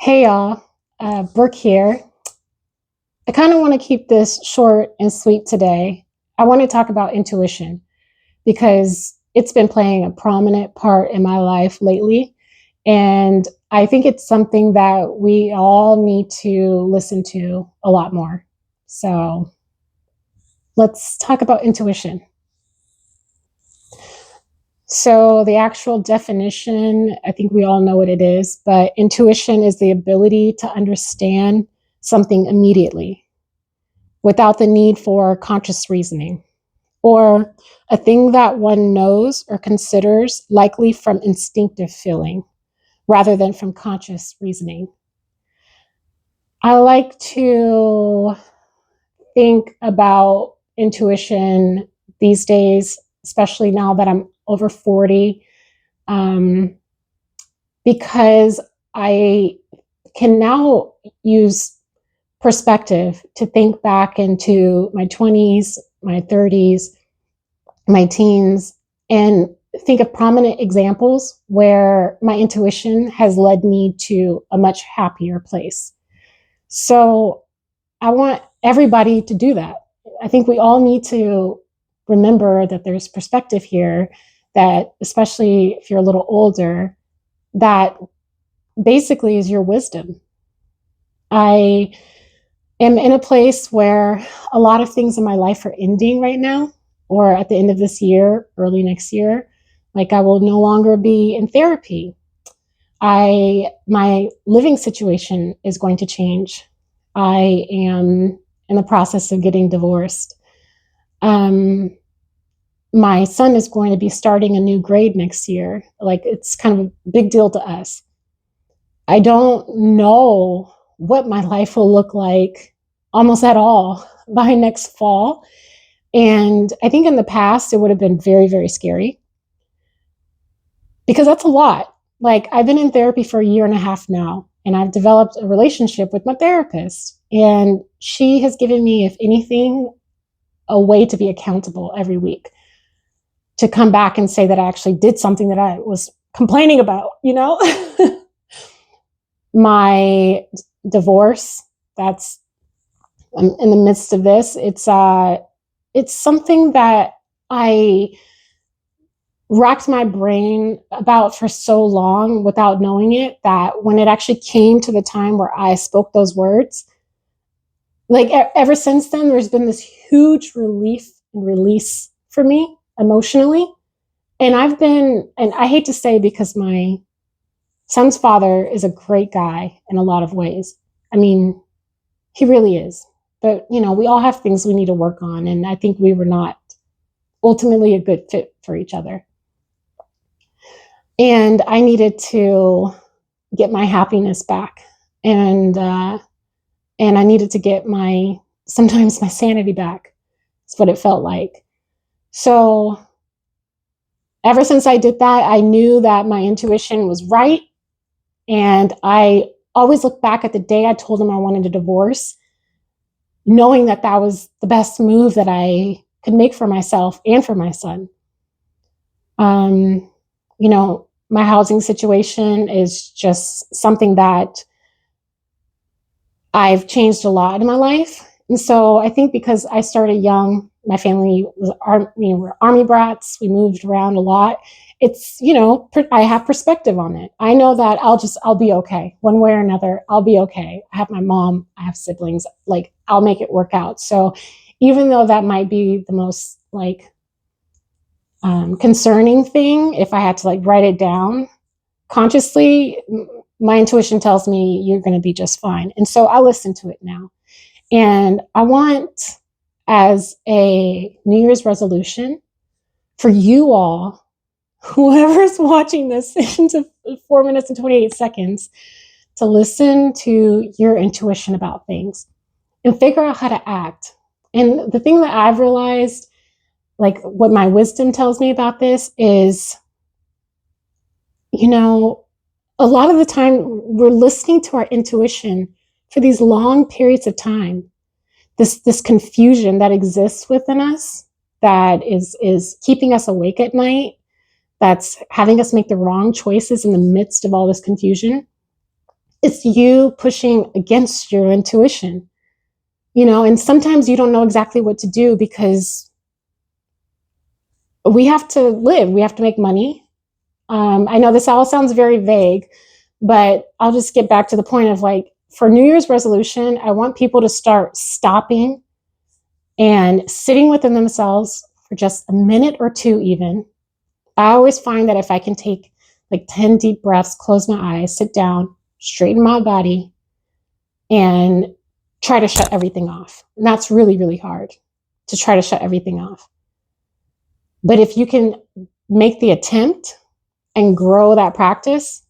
Hey y'all, Brooke here. I kind of want to keep this short and sweet today. I want to talk about intuition because it's been playing a prominent part in my life lately. And I think it's something that we all need to listen to a lot more. So let's talk about intuition. So, the actual definition, I think we all know what it is, but intuition is the ability to understand something immediately without the need for conscious reasoning, or a thing that one knows or considers likely from instinctive feeling rather than from conscious reasoning. I like to think about intuition these days, especially now that I'm over 40, um, because I can now use perspective to think back into my 20s, my 30s, my teens, and think of prominent examples where my intuition has led me to a much happier place. So I want everybody to do that. I think we all need to remember that there's perspective here, that especially if you're a little older, that basically is your wisdom. I am in a place where a lot of things in my life are ending right now, or at the end of this year, early next year. Like I will no longer be in therapy. My living situation is going to change. I am in the process of getting divorced. Um, my son is going to be starting a new grade next year. Like it's kind of a big deal to us. I don't know what my life will look like almost at all by next fall. And I think in the past, it would have been very, very scary because that's a lot. Like I've been in therapy for a year and a half now, and I've developed a relationship with my therapist. And she has given me, if anything, a way to be accountable every week, to come back and say that I actually did something that I was complaining about, you know? My divorce, that's I'm in the midst of this. It's something that I racked my brain about for so long without knowing it, that when it actually came to the time where I spoke those words, like ever since then, there's been this huge relief and release for me emotionally. And I hate to say, because my son's father is a great guy in a lot of ways. I mean, he really is. But, you know, we all have things we need to work on. And I think we were not ultimately a good fit for each other. And I needed to get my happiness back. And I needed to get sometimes my sanity back. That's what it felt like. So ever since I did that, I knew that my intuition was right. And I always look back at the day I told him I wanted a divorce, knowing that that was the best move that I could make for myself and for my son. You know, my housing situation is just something that I've changed a lot in my life. And so I think because I started young, my family was, we're Army brats. We moved around a lot. It's, I have perspective on it. I know that I'll be okay one way or another. I'll be okay. I have my mom, I have siblings, like I'll make it work out. So even though that might be the most concerning thing, if I had to write it down consciously, my intuition tells me you're going to be just fine. And so I listen to it now. And I want, as a New Year's resolution, for you all, whoever's watching this into 4 minutes and 28 seconds, to listen to your intuition about things and figure out how to act. And the thing that I've realized, what my wisdom tells me about this is, a lot of the time we're listening to our intuition for these long periods of time. This confusion that exists within us, that is keeping us awake at night, that's having us make the wrong choices in the midst of all this confusion. It's you pushing against your intuition, and sometimes you don't know exactly what to do because we have to live, we have to make money. I know this all sounds very vague, but I'll just get back to the point of like, for New Year's resolution, I want people to start stopping and sitting within themselves for just a minute or two, even. I always find that if I can take like 10 deep breaths, close my eyes, sit down, straighten my body, and try to shut everything off. And that's really, really hard to try to shut everything off. But if you can make the attempt and grow that practice,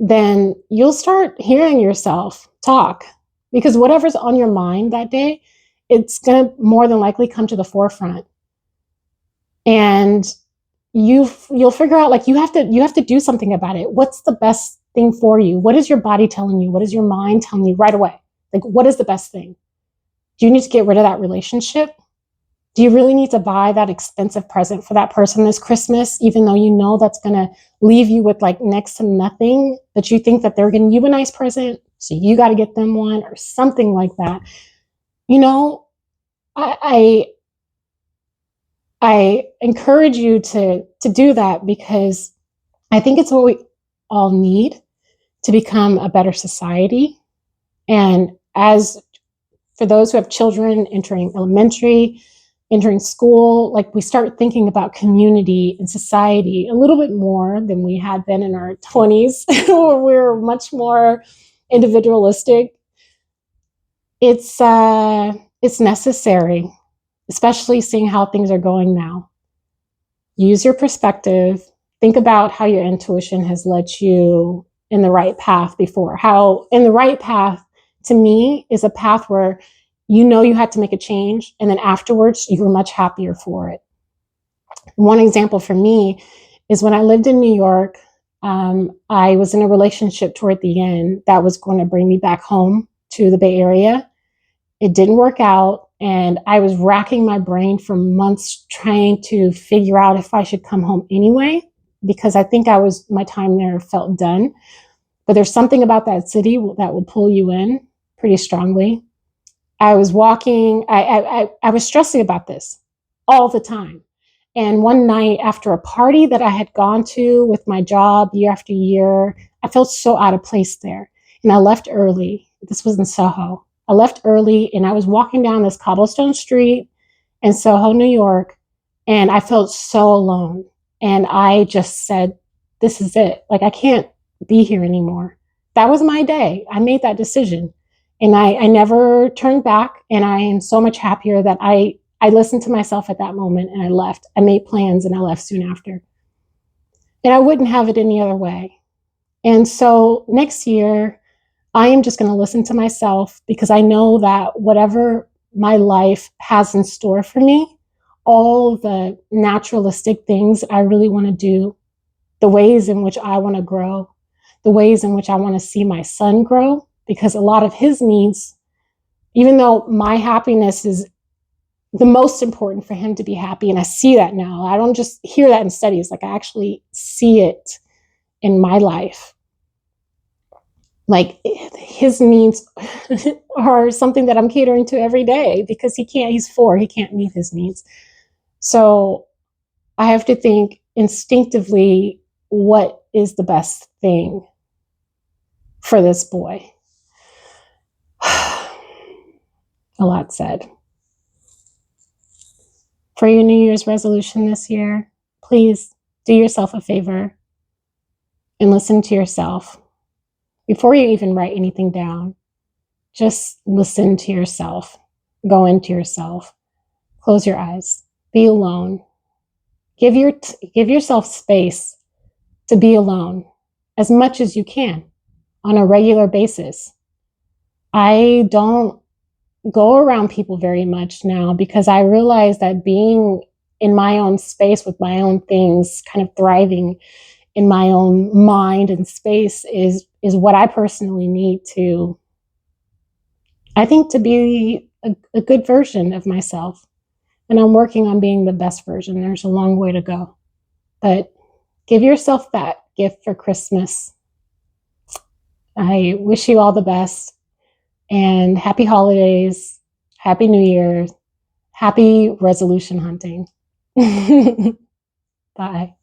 then you'll start hearing yourself talk, because whatever's on your mind that day, it's going to more than likely come to the forefront. And you'll figure out, like, you have to do something about it. What's the best thing for you? What is your body telling you? What is your mind telling you right away? Like, what is the best thing? Do you need to get rid of that relationship? Do you really need to buy that expensive present for that person this Christmas, even though you know that's going to leave you with like next to nothing, but you think that they're getting you a nice present, so you got to get them one or something like that? I I encourage you to do that, because I think it's what we all need to become a better society. And as for those who have children entering elementary, entering school, like, we start thinking about community and society a little bit more than we had been in our 20s, where we were much more individualistic. It's necessary, especially seeing how things are going now. Use your perspective. Think about how your intuition has led you in the right path before. How in the right path, to me, is a path where you had to make a change, and then afterwards you were much happier for it. One example for me is when I lived in New York. I was in a relationship toward the end that was going to bring me back home to the Bay Area. It didn't work out, and I was racking my brain for months trying to figure out if I should come home anyway, because I think my time there felt done. But there's something about that city that will pull you in pretty strongly. I was walking, I was stressing about this all the time. And one night, after a party that I had gone to with my job year after year, I felt so out of place there. And I left early. This was in Soho. I left early, and I was walking down this cobblestone street in Soho, New York, and I felt so alone. And I just said, this is it. Like, I can't be here anymore. That was my day. I made that decision. And I never turned back. And I am so much happier that I listened to myself at that moment, and I left. I made plans and I left soon after. And I wouldn't have it any other way. And so next year, I am just going to listen to myself, because I know that whatever my life has in store for me, all the naturalistic things I really want to do, the ways in which I want to grow, the ways in which I want to see my son grow, because a lot of his needs, even though my happiness is the most important for him to be happy, and I see that now. I don't just hear that in studies, like, I actually see it in my life. Like, his needs are something that I'm catering to every day, because he's 4, he can't meet his needs. So I have to think instinctively, what is the best thing for this boy? A lot said. For your New Year's resolution this year, please do yourself a favor and listen to yourself. Before you even write anything down, just listen to yourself. Go into yourself. Close your eyes. Be alone. Give yourself space to be alone as much as you can on a regular basis. I don't go around people very much now, because I realize that being in my own space with my own things, kind of thriving in my own mind and space, is what I personally need to, I think, to be a good version of myself. And I'm working on being the best version. There's a long way to go. But give yourself that gift for Christmas. I wish you all the best and happy holidays, happy New Year, happy resolution hunting. Bye.